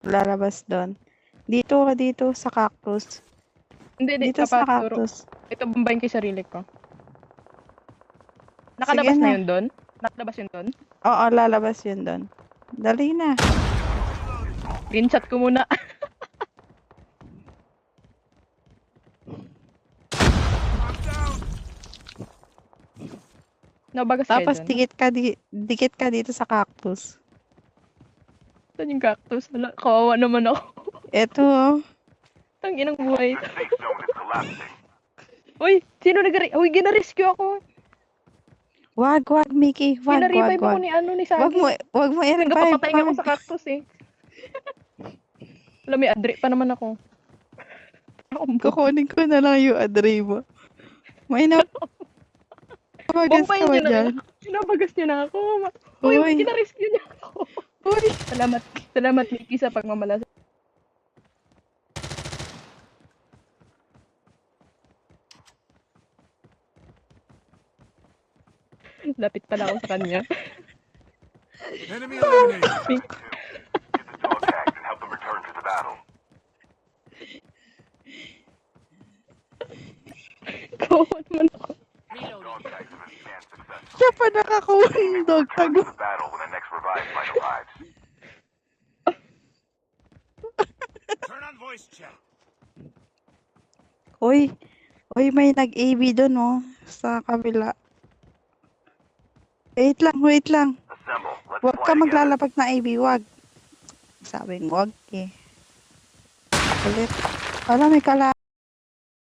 Lalabas doon. Dito sa cactus. Hindi, Dito sa kapaturo. cactus. Ito, bumbayin ko yung sarili ko. Nakalabas Sige na na. yun doon? Nakalabas yun doon? Oo, lalabas yun doon. Dali na. Screenshot ko muna. Nabagas kayo Tapos dyan? dikit ka dito sa cactus. Saan yung cactus? Wala, kawawa naman ako. Ito, oh. Tanginang buhay. Uy, sino Uy, gina-rescue ako. Wag, Mickey. Wag. Gina-revive ako ni Sagi. Wag mo i-revive. Nagpapatay ako sa cactus eh. Alam mo, adri pa naman ako. Kukunin ko na lang yung adre mo. May nabagas ka ba dyan? Sinabagas niyo na ako. Uy, Uy. gina-rescue niya ako. Uy. Salamat Mickey sa pagmamalas. Lapit pala ako sa kanya. Enemy eliminated. Mick. Get the dog tags and help them return to the battle. Kawawa naman ako. Dog tags have been scanned successfully. Siya pa nakakuha ng dog tag. Return to the battle when the next revive flight arrives. Turn on voice chat. Uy, may nag-AB doon, oh. Sa kabila. Wait lang. Assemble. Let's Huwag fly ka together. maglalapag na AB, wag. Sabing wag eh. Ulit. Wala, may kala